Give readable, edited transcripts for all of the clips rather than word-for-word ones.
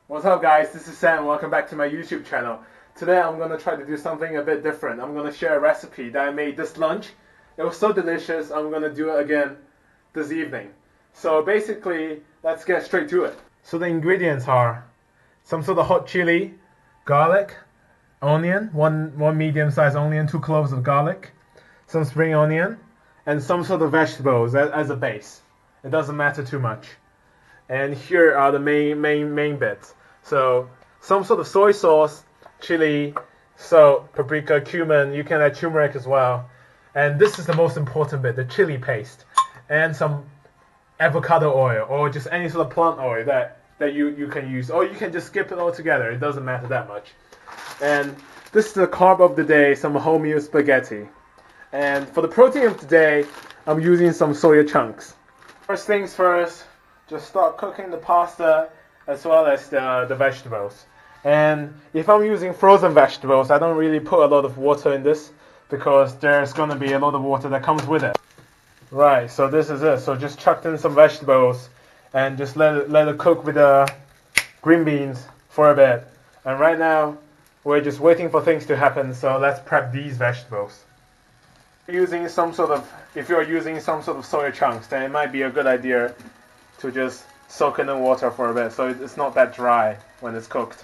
What's up guys, this is Sam, welcome back to my YouTube channel. Today I'm going to try to do something a bit different. I'm going to share a recipe that I made this lunch. It was so delicious, I'm going to do it again this evening. So basically, let's get straight to it. So the ingredients are some sort of hot chili, garlic, onion, one medium-sized onion, 2 cloves of garlic, some spring onion, and some sort of vegetables as a base. It doesn't matter too much. And here are the main bits. So some sort of soy sauce, chili, salt, paprika, cumin. You can add turmeric as well. And this is the most important bit, the chili paste, and some avocado oil or just any sort of plant oil that you can use, or you can just skip it altogether. It doesn't matter that much. And this is the carb of the day, some wholemeal spaghetti. And for the protein of today, I'm using some soya chunks. First things first, just start cooking the pasta as well as the vegetables. And if I'm using frozen vegetables, I don't really put a lot of water in this because there's going to be a lot of water that comes with it. Right, so this is it. So just chucked in some vegetables and just let it cook with the green beans for a bit. And right now, we're just waiting for things to happen, so let's prep these vegetables. If you're using some sort of soya chunks, then it might be a good idea to just soak it in water for a bit so it's not that dry when it's cooked.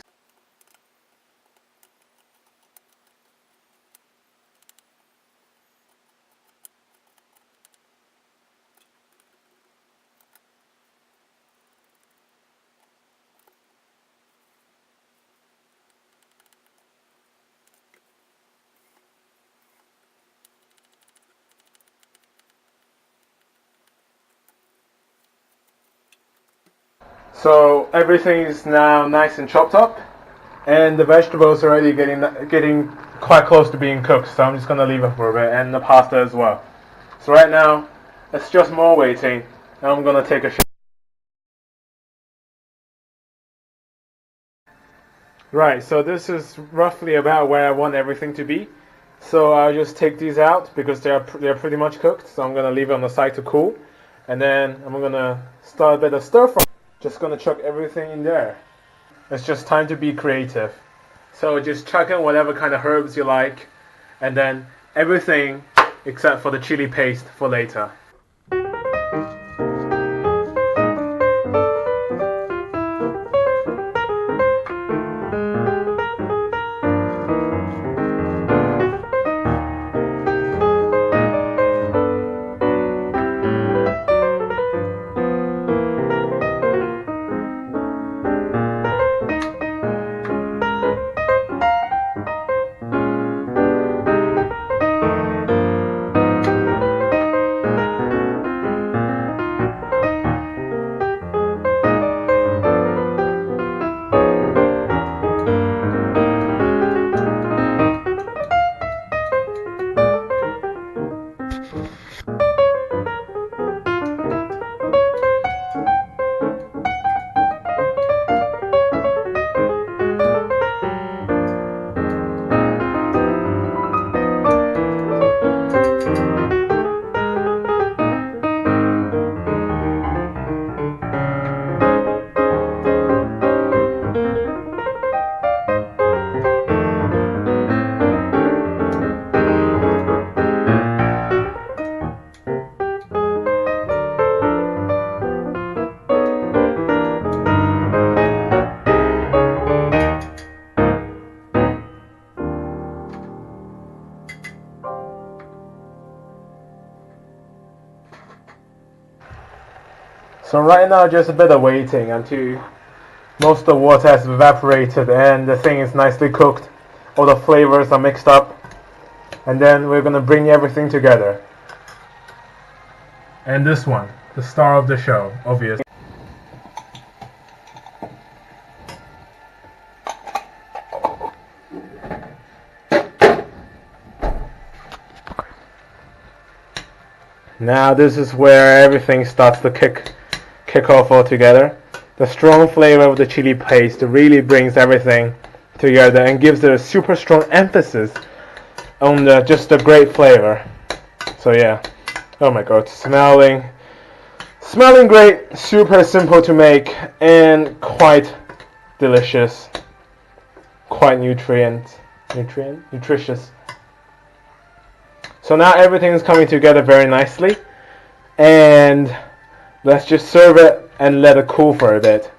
So everything is now nice and chopped up, and the vegetables are already getting quite close to being cooked. So I'm just gonna leave it for a bit, and the pasta as well. So right now, it's just more waiting. Now I'm gonna take a shot. Right, so this is roughly about where I want everything to be. So I'll just take these out because they're pretty much cooked. So I'm gonna leave it on the side to cool, and then I'm gonna start a bit of stir fry. Just gonna chuck everything in there. It's just time to be creative. So just chuck in whatever kind of herbs you like, and then everything except for the chili paste for later. So right now, just a bit of waiting until most of the water has evaporated and the thing is nicely cooked. All the flavors are mixed up, and then we're gonna bring everything together. And this one, the star of the show, obviously. Now this is where everything starts to kick off altogether. The strong flavor of the chili paste really brings everything together and gives it a super strong emphasis on just the great flavor. So yeah, oh my god, smelling great, super simple to make, and quite delicious, quite nutritious. So now everything is coming together very nicely, and let's just serve it and let it cool for a bit.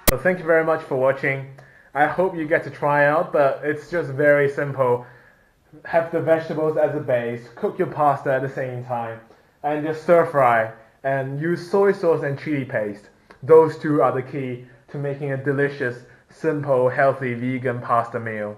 So thank you very much for watching. I hope you get to try out, but it's just very simple. Have the vegetables as a base, cook your pasta at the same time, and just stir fry, and use soy sauce and chili paste. Those two are the key to making a delicious, simple, healthy vegan pasta meal.